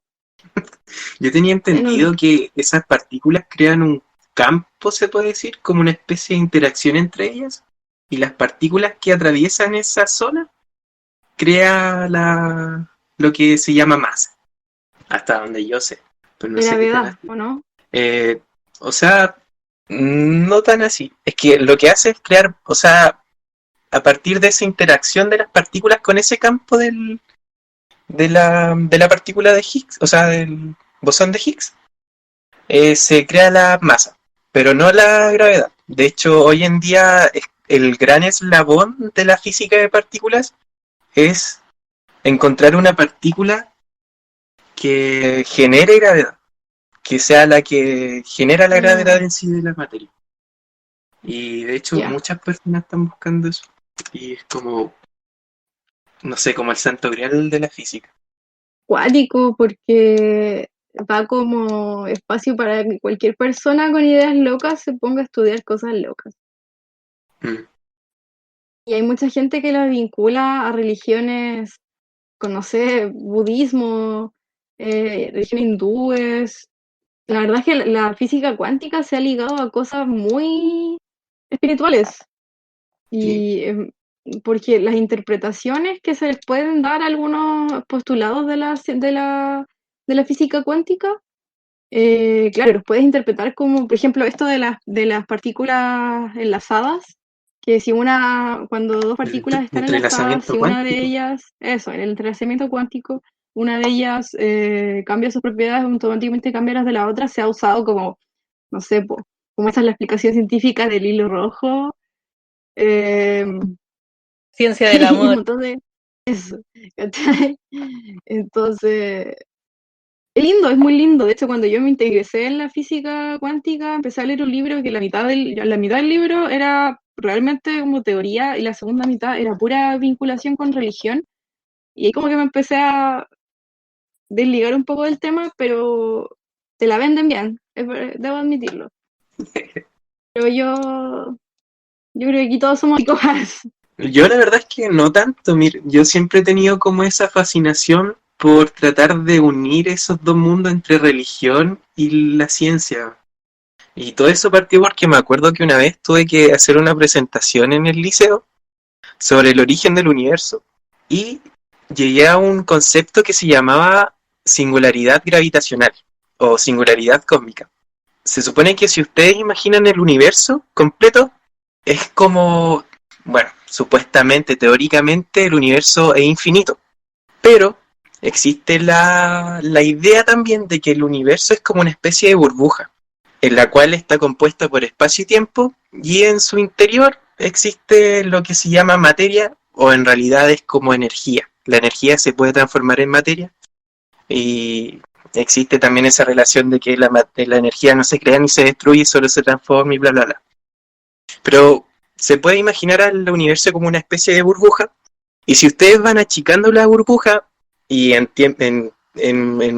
Yo tenía entendido No, que esas partículas crean un campo, se puede decir, como una especie de interacción entre ellas, y las partículas que atraviesan esa zona crea lo que se llama masa, hasta donde yo sé, pero no sé qué tan gravedad, así. ¿o no? O sea, no tan así. Es que lo que hace es crear, o sea, a partir de esa interacción de las partículas con ese campo de la partícula de Higgs, o sea, del bosón de Higgs, se crea la masa, pero no la gravedad. De hecho, hoy en día el gran eslabón de la física de partículas es encontrar una partícula que genere gravedad, que sea la que genera la gravedad en sí de la materia. Y de hecho, Ya. muchas personas están buscando eso. Y es como, no sé, como el santo grial de la física. Cuático, porque va como espacio para que cualquier persona con ideas locas se ponga a estudiar cosas locas. Mm. Y hay mucha gente que lo vincula a religiones, con, no sé, budismo, religiones hindúes. La verdad es que la física cuántica se ha ligado a cosas muy espirituales. Y porque las interpretaciones que se les pueden dar a algunos postulados de la física cuántica, claro, los puedes interpretar como, por ejemplo, esto de las partículas enlazadas, que cuando dos El partículas están enlazadas, entrelazamiento si una de cuántico. ellas, eso, en el entrelazamiento cuántico, una de ellas cambia sus propiedades, automáticamente cambia las de la otra, se ha usado como, no sé, como esa es la explicación científica del hilo rojo. Eh, Ciencia del y un amor. montón de eso, ¿cachai? Entonces, es lindo, es muy lindo. De hecho, cuando yo me ingresé en la física cuántica, empecé a leer un libro que la mitad del libro era realmente como teoría y la segunda mitad era pura vinculación con religión. Y ahí como que me empecé a desligar un poco del tema, pero te la venden bien, debo admitirlo. Pero yo creo que aquí todos somos psicópatas. Yo la verdad es que no tanto, mire, yo siempre he tenido como esa fascinación por tratar de unir esos dos mundos entre religión y la ciencia. Y todo eso partió porque me acuerdo que una vez tuve que hacer una presentación en el liceo sobre el origen del universo y llegué a un concepto que se llamaba singularidad gravitacional o singularidad cósmica. Se supone que si ustedes imaginan el universo completo, es como, bueno, supuestamente, teóricamente, el universo es infinito. Pero existe la idea también de que el universo es como una especie de burbuja, en la cual está compuesta por espacio y tiempo, y en su interior existe lo que se llama materia, o en realidad es como energía. La energía se puede transformar en materia, y existe también esa relación de que la energía no se crea ni se destruye, solo se transforma y bla, bla, bla. Pero se puede imaginar al universo como una especie de burbuja, y si ustedes van achicando la burbuja, y en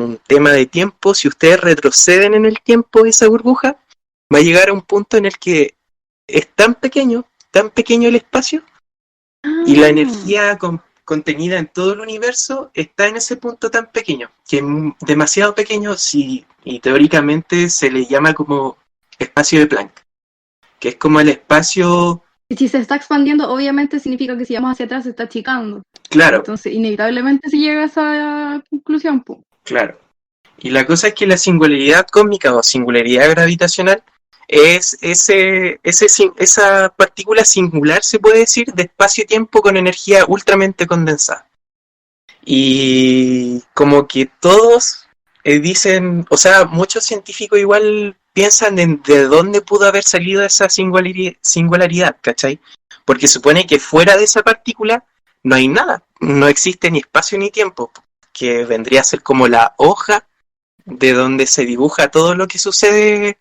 un tema de tiempo, si ustedes retroceden en el tiempo esa burbuja, va a llegar a un punto en el que es tan pequeño el espacio, y la energía contenida en todo el universo está en ese punto tan pequeño, que es demasiado pequeño, y teóricamente se le llama como espacio de Planck, que es como el espacio, Y si se está expandiendo, obviamente significa que si vamos hacia atrás se está achicando. claro, Entonces, inevitablemente se llega a esa conclusión, po. claro. Y la cosa es que la singularidad cósmica o singularidad gravitacional es esa partícula singular, se puede decir, de espacio-tiempo con energía ultramente condensada. Y como que todos dicen, o sea, muchos científicos igual piensan en de dónde pudo haber salido esa singularidad, ¿cachai? Porque supone que fuera de esa partícula no hay nada, no existe ni espacio ni tiempo, que vendría a ser como la hoja de donde se dibuja todo lo que sucede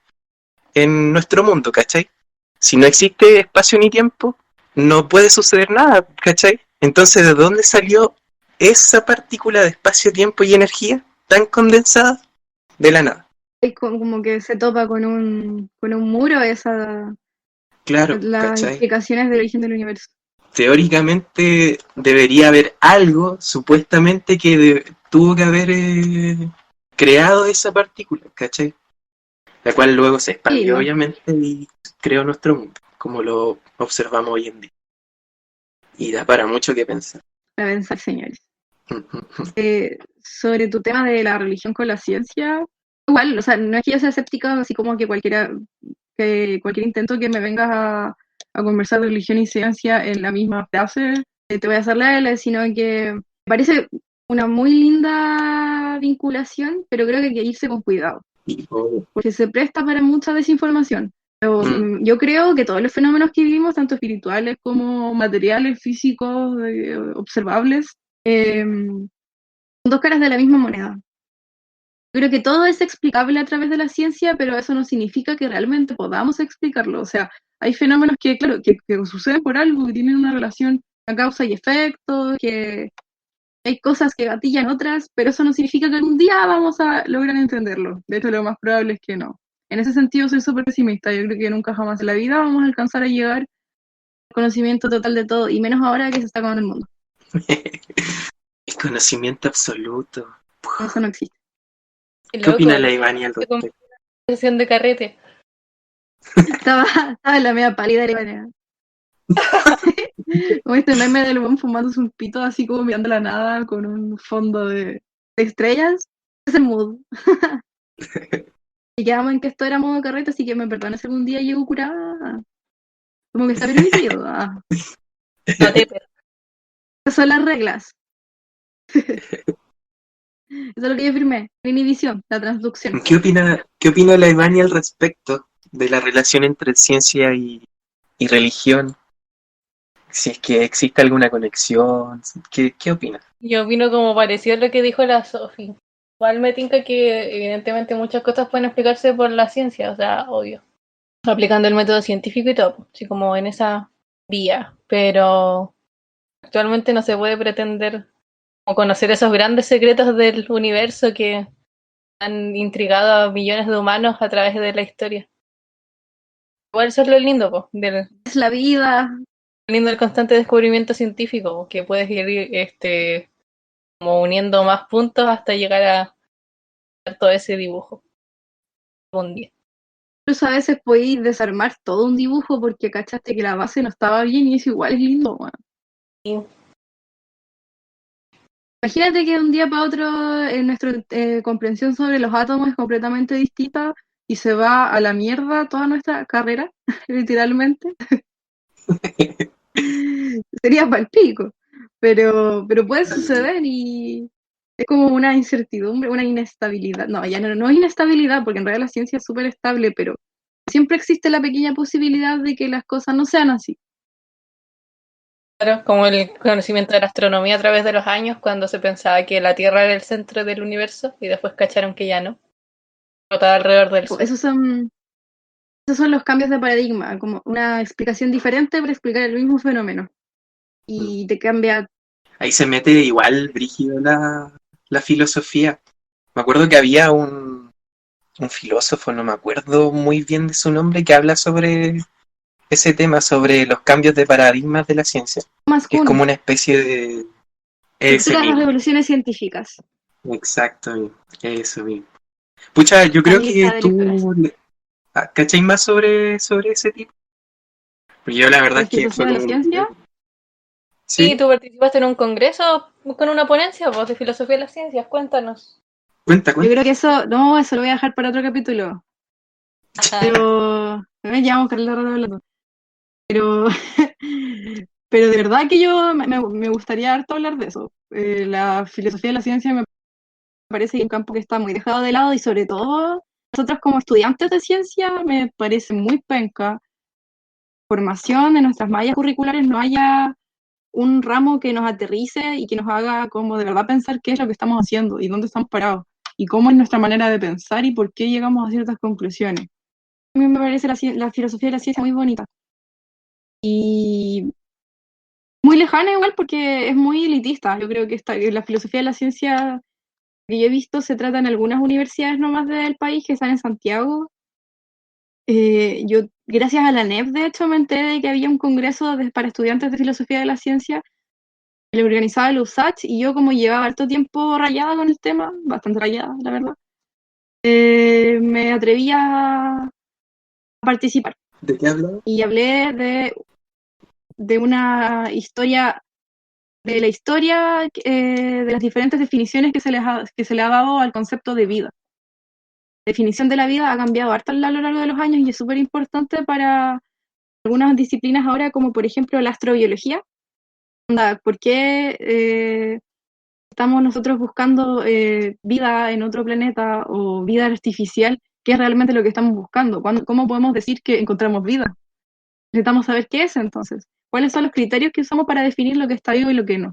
en nuestro mundo, ¿cachai? Si no existe espacio ni tiempo, no puede suceder nada, ¿cachai? Entonces, ¿de dónde salió esa partícula de espacio, tiempo y energía tan condensada? De la nada. Es como que se topa con un muro Claro, las ¿cachai? explicaciones del origen del universo. Teóricamente debería haber algo, supuestamente, que tuvo que haber creado esa partícula, ¿cachai? La cual luego se expandió, Sí, ¿no? obviamente, y creó nuestro mundo, como lo observamos hoy en día. Y da para mucho que pensar. Para pensar, señores. Sobre tu tema de la religión con la ciencia, igual, o sea, no es que yo sea escéptica, así como que cualquier intento que me vengas a conversar de religión y ciencia en la misma frase, te voy a hacer la L, sino que me parece una muy linda vinculación, pero creo que hay que irse con cuidado, porque se presta para mucha desinformación. Pero yo creo que todos los fenómenos que vivimos, tanto espirituales como materiales, físicos, observables, son dos caras de la misma moneda. Creo que todo es explicable a través de la ciencia, pero eso no significa que realmente podamos explicarlo. O sea, hay fenómenos que, claro, que suceden por algo, que tienen una relación a causa y efecto, que hay cosas que gatillan otras, pero eso no significa que algún día vamos a lograr entenderlo. De hecho, lo más probable es que no. En ese sentido, soy súper pesimista. Yo creo que nunca jamás en la vida vamos a alcanzar a llegar al conocimiento total de todo, y menos ahora que se está acabando el mundo. El conocimiento absoluto. Eso no existe. ¿Qué opina la Ivani al respecto? Sesión de carrete. Estaba en la media pálida de la como este meme del buen fumándose un pito así como mirando la nada con un fondo de estrellas. Es el mood. Y quedamos en que esto era modo carrete, así que me perdones si algún día llego curada. Como que está permitido. No te Esas son las reglas. Eso es lo que yo firmé. La inhibición, la transducción. ¿Qué opina la Ivani al respecto de la relación entre ciencia y religión? Si es que existe alguna conexión, ¿qué opina? Yo opino como parecido a lo que dijo la Sofi. Igual me tinca que evidentemente muchas cosas pueden explicarse por la ciencia, o sea, obvio. Aplicando el método científico y todo, así como en esa vía. Pero actualmente no se puede pretender O conocer esos grandes secretos del universo que han intrigado a millones de humanos a través de la historia. Igual eso es lo lindo, po, Es la vida. lindo el constante descubrimiento científico, po, que puedes ir como uniendo más puntos hasta llegar a hacer todo ese dibujo un día. Incluso a veces podéis desarmar todo un dibujo porque cachaste que la base no estaba bien y eso igual es lindo, weón. Sí. Imagínate que de un día para otro nuestra comprensión sobre los átomos es completamente distinta y se va a la mierda toda nuestra carrera, literalmente. Sería palpico, pero puede suceder y es como una incertidumbre, una inestabilidad. No, ya no es inestabilidad, porque en realidad la ciencia es súper estable, pero siempre existe la pequeña posibilidad de que las cosas no sean así. Claro, como el conocimiento de la astronomía a través de los años, cuando se pensaba que la Tierra era el centro del universo y después cacharon que ya no. Rotaba alrededor del Sol. Esos son los cambios de paradigma, como una explicación diferente para explicar el mismo fenómeno. Y te cambia. Ahí se mete igual brígido la filosofía. Me acuerdo que había un filósofo, no me acuerdo muy bien de su nombre, que habla sobre ese tema, sobre los cambios de paradigmas de la ciencia, Más que es Kuhn, como una especie de... que Ese explica las mismo, revoluciones científicas. exacto, eso mismo. Pucha, yo La creo lista que de lectores. tú ¿cachai más sobre ese tipo? Porque yo la verdad ¿De es que filosofía fue de la como... ciencia? ¿Y Sí, tú participaste en un congreso con una ponencia vos, de filosofía de las ciencias? Cuéntanos. cuenta, Yo cuenta. creo que eso lo voy a dejar para otro capítulo. Pero llevamos caleta de rato hablando. Pero, pero de verdad que yo me gustaría harto hablar de eso. La filosofía de la ciencia me parece que es un campo que está muy dejado de lado y sobre todo nosotros como estudiantes de ciencia me parece muy penca formación en nuestras mallas curriculares no haya un ramo que nos aterrice y que nos haga como de verdad pensar qué es lo que estamos haciendo y dónde estamos parados y cómo es nuestra manera de pensar y por qué llegamos a ciertas conclusiones. A mí me parece la filosofía de la ciencia muy bonita y muy lejana igual porque es muy elitista. Yo creo que la filosofía de la ciencia que yo he visto se trata en algunas universidades nomás del país que están en Santiago. Yo, gracias a la NEP, de hecho, me enteré de que había un congreso para estudiantes de filosofía de la ciencia que lo organizaba el USACH y yo como llevaba harto tiempo rayada con el tema, bastante rayada, la verdad, me atreví a participar ¿De qué hablaba? y hablé de una historia, de la historia de las diferentes definiciones que se le ha dado al concepto de vida. La definición de la vida ha cambiado harto a lo largo de los años y es súper importante para algunas disciplinas ahora, como por ejemplo la astrobiología. ¿Por qué estamos nosotros buscando vida en otro planeta o vida artificial? ¿Qué es realmente lo que estamos buscando? ¿Cómo podemos decir que encontramos vida? Necesitamos saber qué es entonces. ¿Cuáles son los criterios que usamos para definir lo que está vivo y lo que no?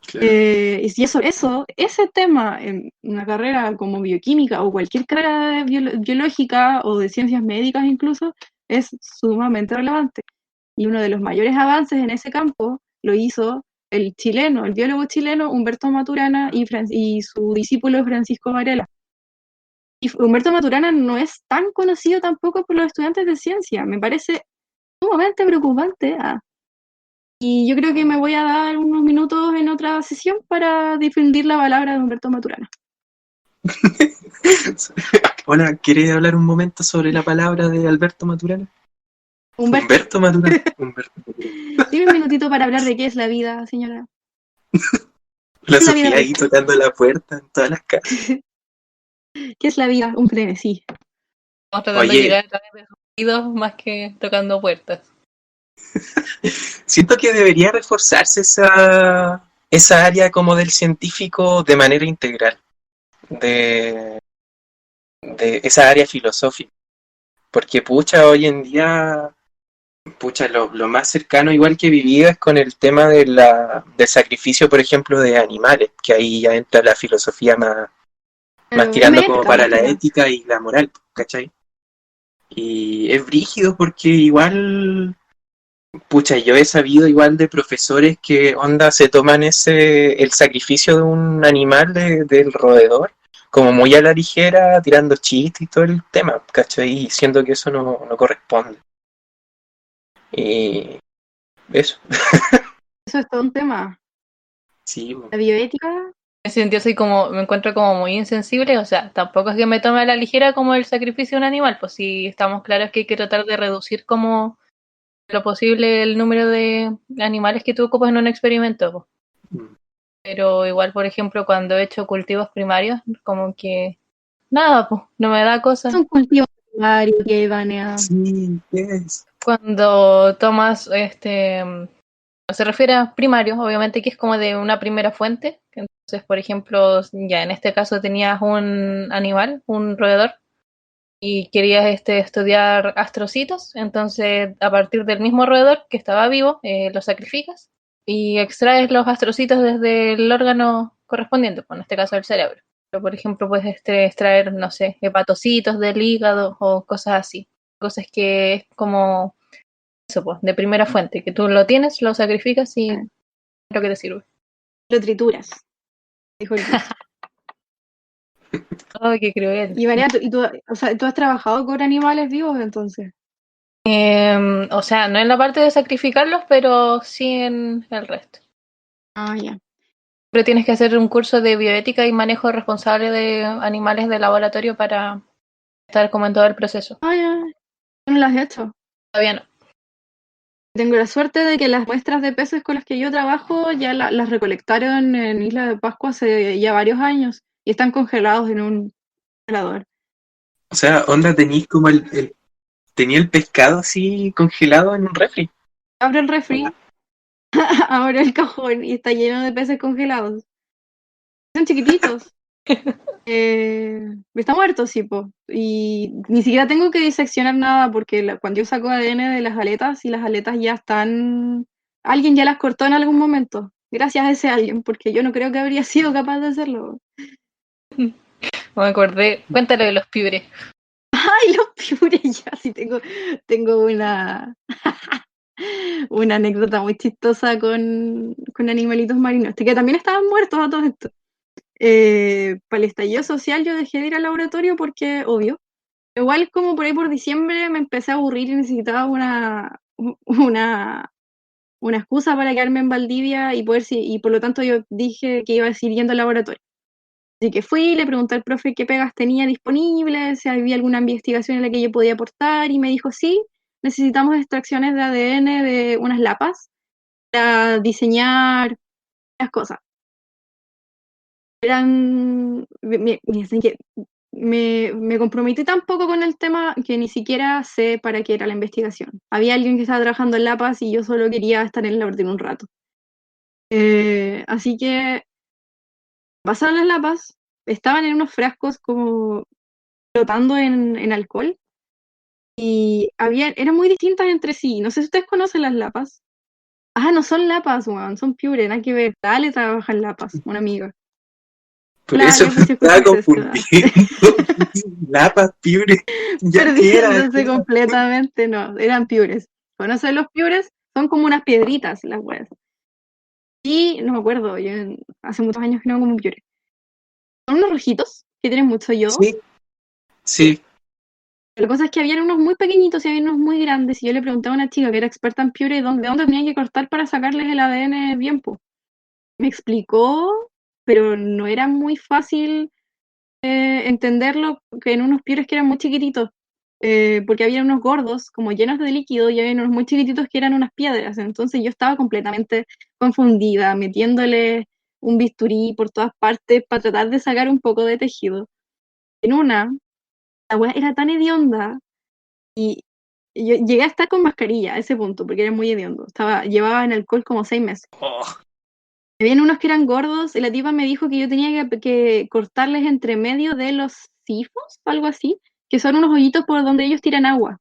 Claro. Y si ese tema en una carrera como bioquímica o cualquier carrera biológica o de ciencias médicas incluso, es sumamente relevante. Y uno de los mayores avances en ese campo lo hizo el biólogo chileno Humberto Maturana y su discípulo Francisco Varela. Y Humberto Maturana no es tan conocido tampoco por los estudiantes de ciencia, me parece sumamente preocupante. Y yo creo que me voy a dar unos minutos en otra sesión para difundir la palabra de Humberto Maturana. Hola, ¿quieres hablar un momento sobre la palabra de Alberto Maturana? Humberto Maturana. Humberto Maturana. Dime un minutito para hablar de qué es la vida, señora. La ¿Qué es la vida Sofía para ahí usted? tocando la puerta en todas las casas. ¿Qué es la vida? Un frenesí. Estamos tratando de Oye, llegar a través de sus oídos más que tocando puertas. siento que debería reforzarse esa área como del científico de manera integral, de esa área filosófica. Porque pucha, hoy en día, pucha, lo más cercano igual que he vivido es con el tema del sacrificio, por ejemplo, de animales, que ahí ya entra la filosofía más Dame tirando como ética, para más que la nada. ética y la moral, ¿cachai? Y es brígido porque igual Pucha, yo he sabido igual de profesores que onda se toman el sacrificio de un animal del roedor como muy a la ligera, tirando chistes y todo el tema, ¿cachai? Y siendo que eso no corresponde. Y eso, Eso es todo un tema. sí, po. La bioética, En ese sentido soy como, me encuentro como muy insensible, o sea, tampoco es que me tome a la ligera como el sacrificio de un animal, pues sí estamos claros que hay que tratar de reducir como lo posible el número de animales que tú ocupas en un experimento, pues. Mm. Pero igual, por ejemplo, cuando he hecho cultivos primarios, como que nada, pues, no me da es cosa. un cultivo primario que banea. Sí, es. Cuando tomas se refiere a primarios, obviamente que es como de una primera fuente. Entonces, por ejemplo, ya en este caso tenías un animal, un roedor, y querías estudiar astrocitos, entonces a partir del mismo roedor que estaba vivo, lo sacrificas y extraes los astrocitos desde el órgano correspondiente, pues en este caso el cerebro. Pero, por ejemplo, puedes extraer, no sé, hepatocitos del hígado o cosas así. Cosas que es como eso, pues, de primera fuente, que tú lo tienes, lo sacrificas y Ah. lo que te sirve. Lo trituras, dijo el dicho. Ay, qué cruel. Y María, o sea, ¿tú has trabajado con animales vivos entonces? O sea, no en la parte de sacrificarlos, pero sí en el resto. Ah, ya. Pero tienes que hacer un curso de bioética y manejo responsable de animales de laboratorio para estar como en todo el proceso. Ah, ya. ¿Tú no lo has hecho? Todavía no. Tengo la suerte de que las muestras de peces con las que yo trabajo ya las recolectaron en Isla de Pascua hace ya varios años y están congelados en un congelador. O sea, onda tenís como tenía el pescado así congelado en un refri. Abro el refri, abro el cajón y está lleno de peces congelados. Son chiquititos. Está muerto, sí, po. Y ni siquiera tengo que diseccionar nada porque cuando yo saco ADN de las aletas y las aletas ya están... Alguien ya las cortó en algún momento. Gracias a ese alguien, porque yo no creo que habría sido capaz de hacerlo. No me acordé. Cuéntale de los pibres. Ay, los piures, ya sí tengo una anécdota muy chistosa con animalitos marinos, que también estaban muertos a todo esto. Para el estallido social yo dejé de ir al laboratorio porque, obvio, igual como por ahí por diciembre me empecé a aburrir y necesitaba una excusa para quedarme en Valdivia y y por lo tanto yo dije que iba a seguir yendo al laboratorio. Así que fui, le pregunté al profe qué pegas tenía disponibles, si había alguna investigación en la que yo podía aportar, y me dijo, sí, necesitamos extracciones de ADN de unas lapas para diseñar las cosas. Eran, me comprometí tan poco con el tema que ni siquiera sé para qué era la investigación. Había alguien que estaba trabajando en lapas y yo solo quería estar en el laboratorio un rato. Así que pasaron las lapas, estaban en unos frascos como flotando en alcohol y eran muy distintas entre sí. No sé si ustedes conocen las lapas. Ah, no son lapas, weón, son piure, nada que ver. Dale trabaja en lapas, una amiga. Por La eso Ale me ofreció estaba cursos de seda. confundiendo. Lapas, piure. Ya que era. Perdiéndose completamente, no, eran piures. ¿Conocen los piures? Son como unas piedritas las weas. Y no me acuerdo, hace muchos años que no como piure. Son unos rojitos que tienen mucho yodo. Sí, sí. La cosa es que había unos muy pequeñitos y había unos muy grandes. Y yo le pregunté a una chica que era experta en piure de dónde tenían que cortar para sacarles el ADN bien, po. Me explicó, pero no era muy fácil entenderlo, que en unos piures que eran muy chiquititos. Porque había unos gordos como llenos de líquido y había unos muy chiquititos que eran unas piedras. Entonces yo estaba completamente confundida, metiéndole un bisturí por todas partes para tratar de sacar un poco de tejido. En la weá era tan hedionda y yo llegué a estar con mascarilla a ese punto porque era muy hediondo. Llevaba en alcohol como 6 meses. Oh, Habían unos que eran gordos y la tipa me dijo que yo tenía que cortarles entre medio de los sifos, algo así, que son unos hoyitos por donde ellos tiran agua.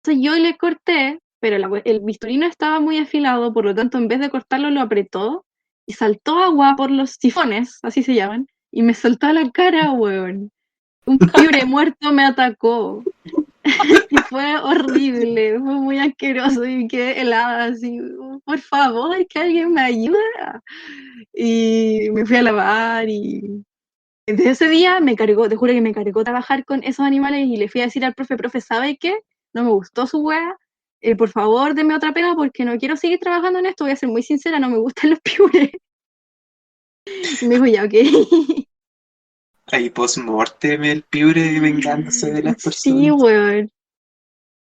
Entonces yo le corté, pero el bisturí no estaba muy afilado, por lo tanto en vez de cortarlo lo apretó y saltó agua por los sifones, así se llaman, y me saltó a la cara, weón. Un piure muerto me atacó. fue horrible, fue muy asqueroso y quedé helada así, por favor, que alguien me ayude. Y me fui a lavar y desde ese día me cargó, te juro que me cargó trabajar con esos animales y le fui a decir al profe, ¿sabe qué? No me gustó su wea, por favor deme otra pena porque no quiero seguir trabajando en esto, voy a ser muy sincera, no me gustan los piures. Y me dijo, ya, ok. Ahí post-mortem el piure vengándose de las Sí, personas. weón.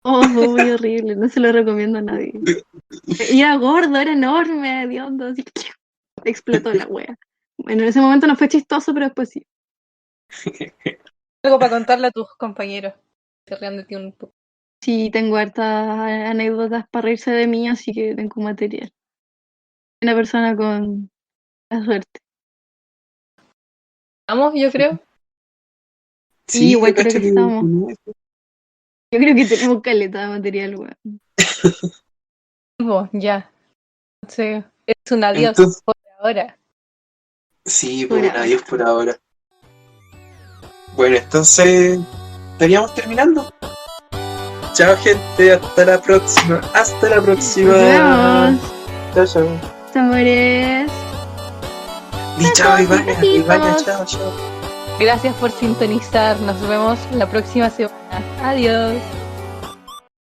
Oh, fue muy horrible, no se lo recomiendo a nadie. Y era gordo, era enorme, hediondo, así que explotó la wea. Bueno, en ese momento no fue chistoso, pero después sí. Algo para contarle a tus compañeros. Se rían de ti un poco. Sí, tengo hartas anécdotas para reírse de mí, así que tengo material. Una persona con la suerte. Vamos, yo creo. Sí, Sí, yo igual creo cacho que que estamos. Yo creo que tenemos caleta de material, weón. Vamos, ya. Sí, es un adiós entonces, por ahora. sí, Por pues un ahora. adiós por ahora. Bueno, entonces estaríamos terminando. Chao, gente, hasta la próxima. Hasta la próxima. Nos vemos. Chao, chao. Amores. Y chao, Besitos. Ivana, chao, chao. Gracias por sintonizar. Nos vemos la próxima semana. Adiós.